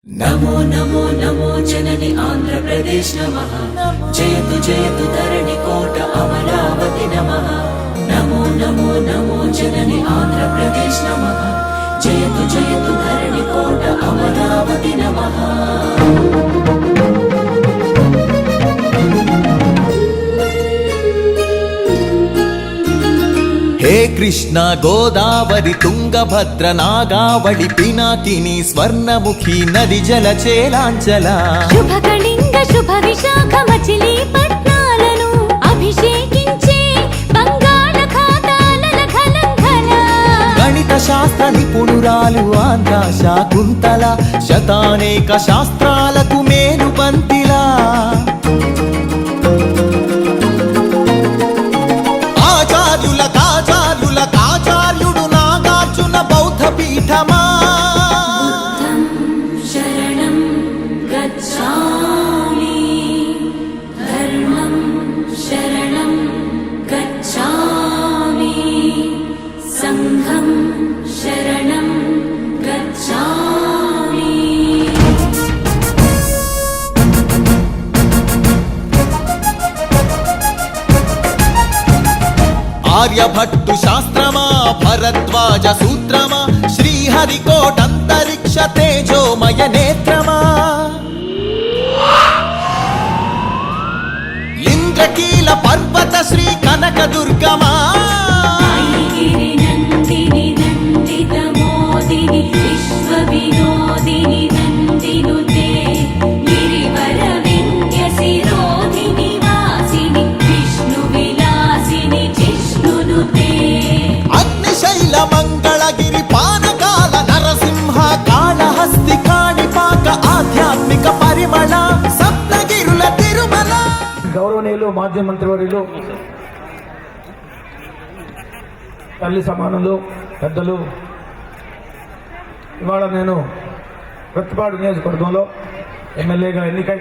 నమో నమో నమో జనని ఆంధ్రప్రదేశ్ నమః జయతు జయతు ధరణి కోట అమరావతి నమః నమో నమో నమో జనని ఆంధ్రప్రదేశ్ నమః జయతు జయతు ధరణి కోట అమరావతి నమః हे कृष्ण गोदावरी तुंगभद्र नागावळि पिनाकिनी स्वर्णमुखी नदी जलचेलांचला शुभकलिंग शुभ विशाख मचिलीपट्नाలను అభిషేకించే బంగాళాఖాతాల ఖలంఖల గణిత శాస్త్ర నిపుణురాలు ఆంధ్ర శాకుంతల శతానేక శాస్త్రాలకు మేలు పంతిలా ఆచార్యుడు నాగార్జున బౌద్ధ పీఠమా శరణం గచ్ఛామి ధర్మం శరణం గచ్ఛామి సంఘం శరణం గచ్ఛామి ఆర్యభట్టు శాస్త్రమా భరద్వాజ సూత్రమా శ్రీహరికోటంతరిక్ష తేజోమయ నేత్రమా ఇంద్రకీల పర్వత శ్రీ కనక దుర్గమా ఐగిరి నందిని నందిత మోదిని విశ్వ వినోదిని నందినుతే గిరివర వింధ్య శిరోధిని వాసిని విష్ణు విలాసిని జిష్ణునుతే అగ్నిశైల మంగళగిరి పానకాల నరసింహ కాళహస్తి కాణిపాక ఆధ్యాత్మిక పరిమళ సప్తగిరుల తిరుమల. గౌరవనీయులు మాజీ మంత్రివర్యులు, తల్లి సమానులు, పెద్దలు, ఇవాళ నేను ప్రతిపాడు నియోజకవర్గంలో ఎమ్మెల్యేగా ఎన్నికై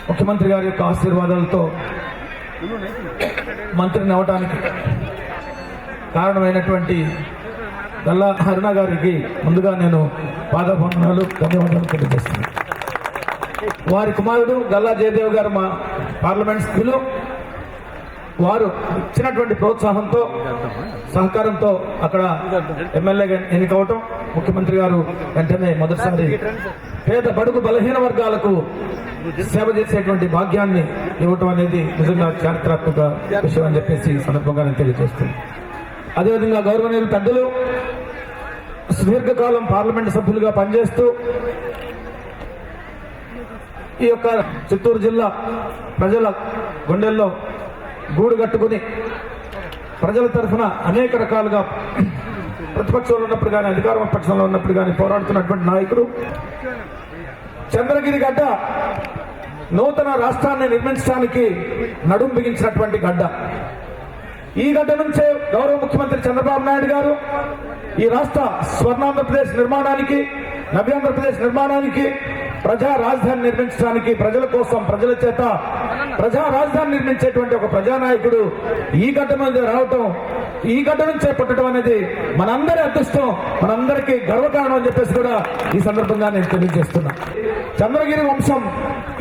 ముఖ్యమంత్రి గారి యొక్క ఆశీర్వాదాలతో మంత్రిని అవటానికి కారణమైనటువంటి గల్లా అరుణ గారికి ముందుగా నేను పాదవందనాలు, ధన్యవాదాలు తెలియజేస్తున్నాను. వారి కుమారుడు గల్లా జయదేవ్ గారు మా పార్లమెంట్ సభ్యులు. వారు ఇచ్చినటువంటి ప్రోత్సాహంతో, సహకారంతో అక్కడ ఎమ్మెల్యేగా ఎన్నికవటం, ముఖ్యమంత్రి గారు వెంటనే మొదటిసారి పేద బడుగు బలహీన వర్గాలకు సేవ చేసేటువంటి భాగ్యాన్ని ఇవ్వటం అనేది నిజంగా చారిత్రాత్మక విషయం అని చెప్పేసి ఈ సందర్భంగా నేను తెలియజేస్తుంది. అదేవిధంగా గౌరవనీయులు పెద్దలు సుదీర్ఘకాలం పార్లమెంట్ సభ్యులుగా పనిచేస్తూ ఈ యొక్క చిత్తూరు జిల్లా ప్రజల గుండెల్లో గూడు కట్టుకుని ప్రజల తరఫున అనేక రకాలుగా ప్రతిపక్షంలో ఉన్నప్పుడు కానీ అధికార పక్షంలో ఉన్నప్పుడు కానీ పోరాడుతున్నటువంటి నాయకుడు. చంద్రగిరి గడ్డ నూతన రాష్ట్రాన్ని నిర్మించడానికి నడుం బిగించినటువంటి గడ్డ. ఈ గడ్డ నుంచే గౌరవ ముఖ్యమంత్రి చంద్రబాబు నాయుడు గారు ఈ రాష్ట్ర స్వర్ణాంధ్రప్రదేశ్ నిర్మాణానికి, నవ్యాంధ్రప్రదేశ్ నిర్మాణానికి, ప్రజా రాజధాని నిర్మించడానికి, ప్రజల కోసం, ప్రజల చేత ప్రజా రాజధాని నిర్మించేటువంటి ఒక ప్రజానాయకుడు ఈ గడ్డ మీద రావటం, ఈ గడ్డ నుంచే పుట్టడం అనేది మనందరి అదృష్టం, మనందరికీ గర్వకారణం అని చెప్పేసి కూడా ఈ సందర్భంగా నేను తెలియజేస్తున్నా. చంద్రగిరి వంశం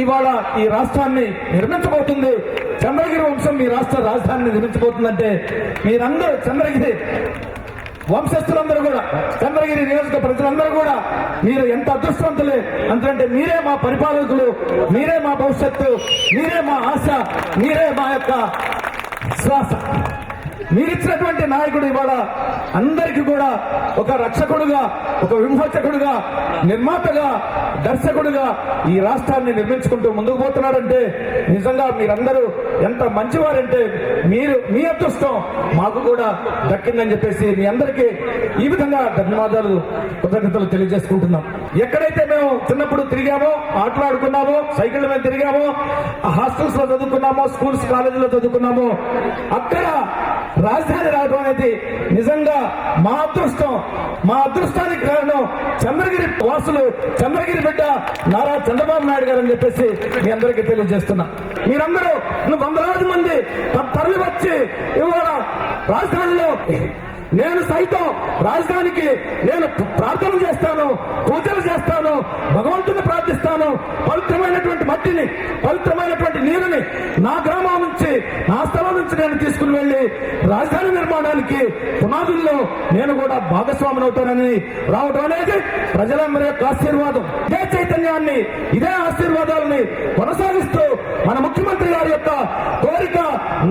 ఇవాళ ఈ రాష్ట్రాన్ని నిర్మించబోతుంది. చంద్రగిరి వంశం ఈ రాష్ట్ర రాజధానిని నిర్మించబోతుందంటే మీరందరూ, చంద్రగిరి వంశస్థులందరూ కూడా, చంద్రగిరి నియోజక ప్రజలందరూ కూడా మీరు ఎంత అదృష్టవంతులే. అంతంటే మీరే మా పరిపాలకులు, మీరే మా భవిష్యత్తు, మీరే మా ఆశ, మీరే మా యొక్క శ్వాస. మీరిచ్చినటువంటి నాయకుడు ఇవాళ అందరికీ కూడా ఒక రక్షకుడుగా, ఒక విమోచకుడుగా, నిర్మాతగా, దర్శకుడుగా ఈ రాష్ట్రాన్ని నిర్మించుకుంటూ ముందుకు పోతున్నాడంటే నిజంగా మీరందరూ ఎంత మంచివారంటే మీ అదృష్టం మాకు కూడా దక్కిందని చెప్పేసి మీ అందరికీ ఈ విధంగా ధన్యవాదాలు, కృతజ్ఞతలు తెలియజేసుకుంటున్నాం. ఎక్కడైతే మేము చిన్నప్పుడు తిరిగామో, ఆటలాడుకున్నామో, సైకిళ్ళ మీద తిరిగామో, హాస్టల్స్ లో చదువుకున్నామో, స్కూల్స్ కాలేజీలో చదువుకున్నామో, అక్కడ రాజధాని రావడం అనేది నిజంగా మా అదృష్టం. మా అదృష్టానికి కారణం చంద్రగిరి వాసులు, చంద్రగిరి బిడ్డ నారా చంద్రబాబు నాయుడు గారు అని చెప్పేసి మీ అందరికీ తెలియజేస్తున్నా. మీరందరూ వందలాది మంది తరలి వచ్చి ఇవాళ రాజధానిలో నేను సైతం రాజధానికి నేను ప్రార్థన చేస్తాను, పూజలు చేస్తాను, నేను పవిత్రమైనటువంటి మట్టిని, పవిత్రమైనటువంటి నీరుని నా గ్రామం నుంచి, నా స్థలం నుంచి నేను తీసుకుని వెళ్లి రాజధాని నిర్మాణానికి పునాదుల్లో నేను కూడా భాగస్వామిని అవుతానని రావడం అనేది ప్రజలందరి యొక్క ఆశీర్వాదం. ఇదే చైతన్యాన్ని, ఇదే ఆశీర్వాదాలని కొనసాగిస్తూ మన ముఖ్యమంత్రి గారి యొక్క కోరిక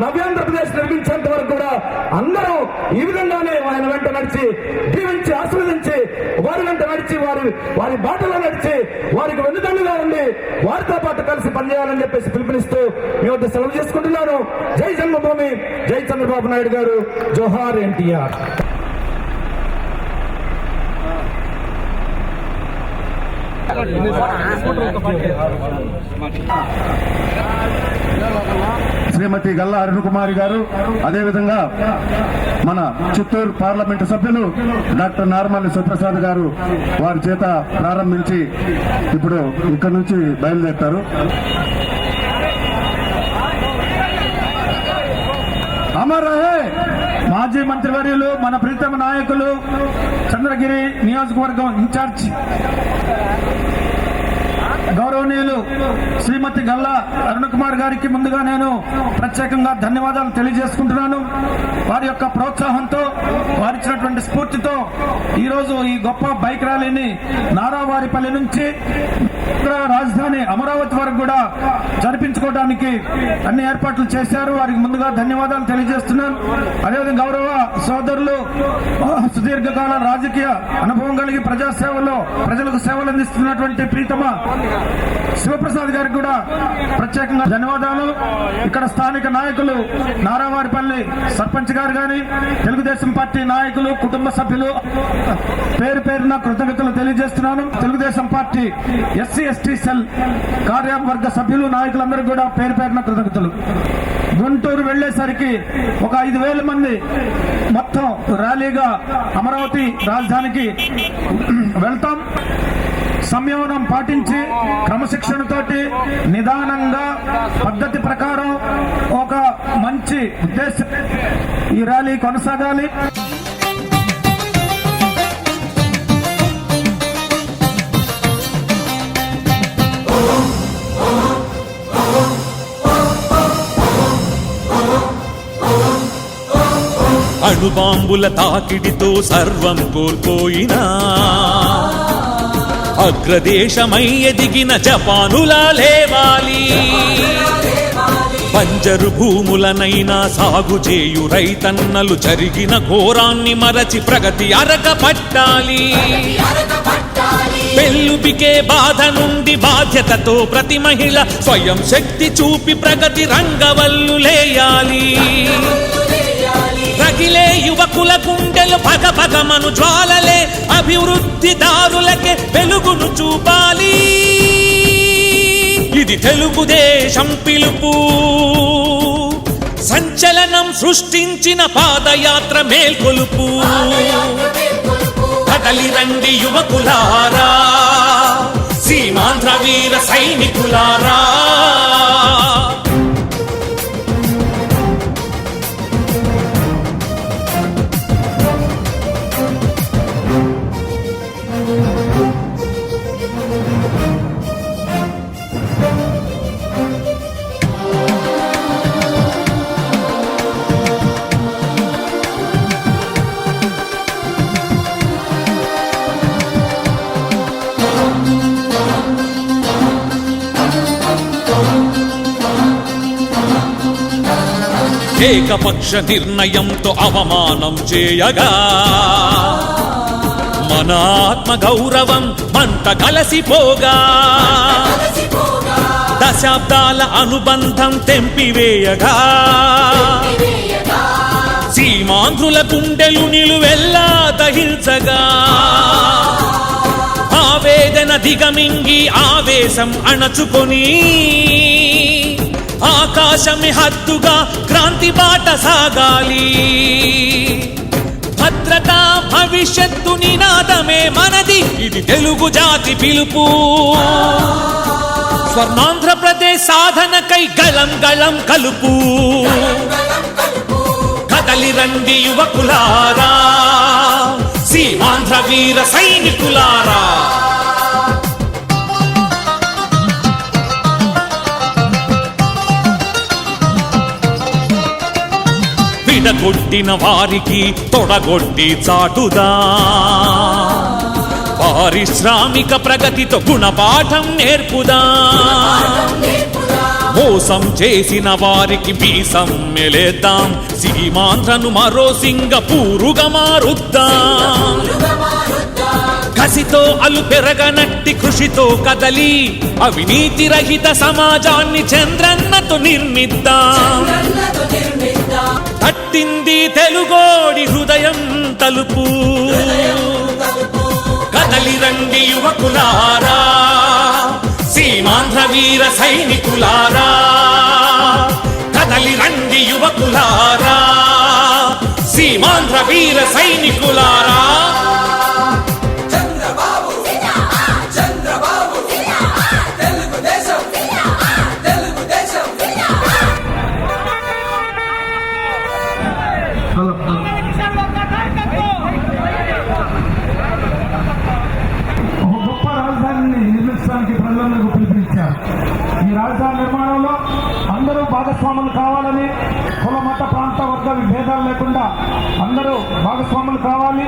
నవ్యాంధ్రప్రదేశ్ నిర్మించేంత వరకు కూడా అందరూ ఈ విధంగానే ఆయన వెంట నడిచి, దీవించి, ఆశీర్వదించి, వారి వెంట నడిచి, వారి బాటలో నడిచి, వారికి వెన్నుదన్నుగా ఉండి వారితో పాటు కలిసి పనిచేయాలని చెప్పేసి పిలుపునిస్తూ మీ వద్ద సెలవు చేసుకుంటున్నాను. జై జన్మభూమి, జై చంద్రబాబు నాయుడు గారు, జోహార్ ఎన్టీఆర్. శ్రీమతి గల్లా అరుణకుమారి గారు, అదేవిధంగా మన చిత్తూరు పార్లమెంటు సభ్యులు డాక్టర్ నార్మల్లి సుప్రసాద్ గారు వారి చేత ప్రారంభించి ఇప్పుడు ఇక్కడ నుంచి బయలుదేరుతారు. అమర్ రహే మాజీ మంత్రివర్యులు, మన ప్రీతమ నాయకులు, చంద్రగిరి నియోజకవర్గం ఇన్ఛార్జ్ గౌరవనీయులు శ్రీమతి గల్లా అరుణకుమార్ గారికి ముందుగా నేను ప్రత్యేకంగా ధన్యవాదాలు తెలియజేసుకుంటున్నాను. వారి యొక్క ప్రోత్సాహంతో, వారిచ్చినటువంటి స్ఫూర్తితో ఈరోజు ఈ గొప్ప బైక్ ర్యాలీని నారావారిపల్లి నుంచి రాజధాని అమరావతి వరకు కూడా జరిపించుకోవడానికి అన్ని ఏర్పాట్లు చేశారు. వారికి ముందుగా ధన్యవాదాలు తెలియజేస్తున్నాను. అదేవిధంగా గౌరవ సోదరులు, సుదీర్ఘకాల రాజకీయ అనుభవం కలిగి ప్రజాసేవలో ప్రజలకు సేవలు అందిస్తున్నటువంటి ప్రీతమ శివప్రసాద్ గారికి కూడా ప్రత్యేకంగా ధన్యవాదాలు. ఇక్కడ స్థానిక నాయకులు, నారావారిపల్లి సర్పంచ్ గారు గాని, తెలుగుదేశం పార్టీ నాయకులు, కుటుంబ సభ్యులు పేరు పేరున కృతజ్ఞతలు తెలియజేస్తున్నాను. Telugu Desam party SC ST cell కార్యవర్గ సభ్యులు, నాయకులందరూ కూడా పేరు పేరున కృతజ్ఞతలు. గుంటూరు వెళ్లేసరికి ఒక 5,000 మంది మొత్తం ర్యాలీగా అమరావతి రాజధానికి వెళ్తాం. సంయమనం పాటించి, క్రమశిక్షణతోటి, నిదానంగా, పద్ధతి ప్రకారం ఒక మంచి ఉద్దేశం ఈ ర్యాలీ కొనసాగాలి. అణుబాంబుల తాకిడితో సర్వం కోల్పోయినా అగ్రదేశమై ఎదిగిన జపానులా లేవాలి. బంజరు భూములనైనా సాగు చేయు రైతన్నలు జరిగిన ఘోరాన్ని మరచి ప్రగతి అరక పట్టాలి. పెళ్ళుపికే బాధ నుండి బాధ్యతతో ప్రతి మహిళ స్వయం శక్తి చూపి ప్రగతి రంగవల్లులేయాలి. రగిలే యువకుల గుండెలు పగపగమను జ్వాలలే అభివృద్ధి దారులకే వెలుగును చూపాలి. ఇది తెలుగుదేశం పిలుపు. సంచలనం సృష్టించిన పాదయాత్ర మేల్కొలుపు. కదలి రండి యువకులారా, సీమాంధ్ర వీర సైనికులారా. ఏకపక్ష నిర్ణయంతో అవమానం చేయగా మన ఆత్మ గౌరవం మంట కలసిపోగా, దశాబ్దాల అనుబంధం తెంపివేయగా, సీమాంధ్రుల గుండెలు నిలువెల్లా దహించగా, ఆవేదన దిగమింగి ఆవేశం అణచుకొని ఆకాశమే హద్దుగా క్రాంతి బాట సాగాలి. భద్రత భవిష్యత్తు నినాదమే మనది, ఇది తెలుగు జాతి పిలుపు. స్వర్ణాంధ్రప్రదేశ్ సాధనకై గళం గళం కలుపు. కదలి రండి యువకులారా, సీమాంధ్ర వీర సైనికులారా. విడగొట్టిన వారికి తొడగొట్టి చాటుదా పారిశ్రామిక ప్రగతితో గుణపాఠం నేర్పుదా మోసం చేసిన వారికి బీసం మెలేద్దాం సీమాంధ్రను మరో సింగపూరుగా మారుద్దాం కసితో అలు పెరగనట్టి కృషితో కదలి అవినీతి రహిత సమాజాన్ని చంద్రన్నతో నిర్మిద్దాం తట్టింది తెలుగోడి హృదయం తలుపు కదలి రండి యువకులారా సీమాంధ్ర వీర సైనికులారా కదలి రండి యువకులారా సీమాంధ్ర వీర సైనికులారా ప్రజలందరికీ పిలుపునిచ్చారు. ఈ రాజధాని నిర్మాణంలో అందరూ భాగస్వాములు కావాలని కుల మత ప్రాంత వర్గ విభేదాలు లేకుండా అందరూ భాగస్వాములు కావాలి.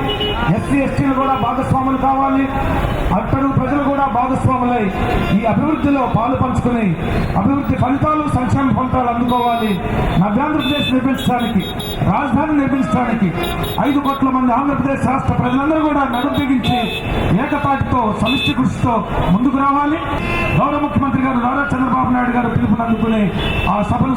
ఎస్సీ ఎస్టీలు కూడా భాగస్వాములు కావాలి. అట్టడుగు ప్రజలు కూడా భాగస్వాములై ఈ అభివృద్ధిలో పాలు పంచుకుని అభివృద్ధి ఫలితాలు సంక్షేమ ఫలితాలు అందుకోవాలి. నవ్యాంధ్రప్రదేశ్ నిర్మించడానికి రాజధాని నిర్మించడానికి 5 కోట్ల మంది ఆంధ్రప్రదేశ్ రాష్ట్ర ప్రజలందరూ కూడా నడుం బిగించి ఏకతాటితో సమిష్టి కృషితో ముందుకు రావాలి. గౌరవ ముఖ్యమంత్రి గారు నారా చంద్రబాబు నాయుడు గారు పిలుపునందుకుని ఆ సభను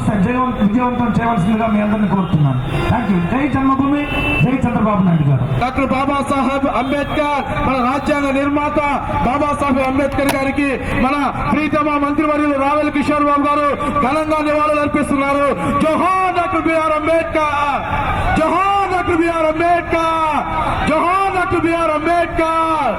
విజయవంతం చేయవలసిందిగా మీ అందరినీ కోరుతున్నాను. Thank you. జై జన్మభూమి, జై చంద్రబాబు నాయుడు గారు. డాక్టర్ బాబాసాహెబ్ అంబేద్కర్ మన రాజ్యాంగ నిర్మాత బాబాసాహెబ్ అంబేద్కర్ గారికి మన ప్రీతమ మంత్రివర్యులు రావెల కిషోర్ బాబు గారు ఘనంగా నివాళులు అర్పిస్తున్నారు. జోహార్ డాక్టర్ బిఆర్ అంబేద్కర్, జోహార్ డాక్టర్ బిఆర్ అంబేద్కర్, జోహార్ డాక్టర్ బిఆర్ అంబేద్కర్.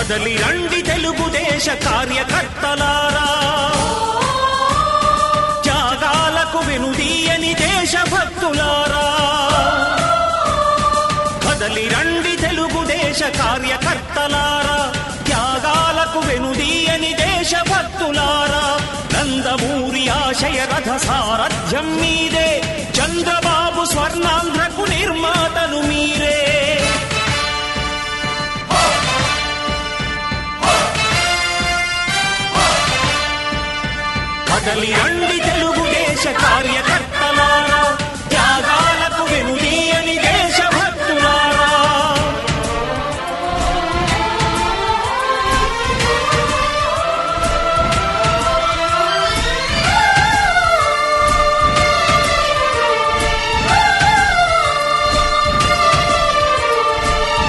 కదలి రండి తెలుగుదేశ కార్యకర్తలారా త్యాగాలకు వెనుదీయని దేశభక్తులారా కదలి రండి తెలుగుదేశ కార్యకర్తలారా త్యాగాలకు వెనుదీయని దేశభక్తులారా నందమూరి ఆశయ రథ సారథ్యం మీదే చంద్రబాబు స్వర్ణాంధ్రకు నిర్మాతలు మీరే కదలి రండి తెలుగుదేశ కార్య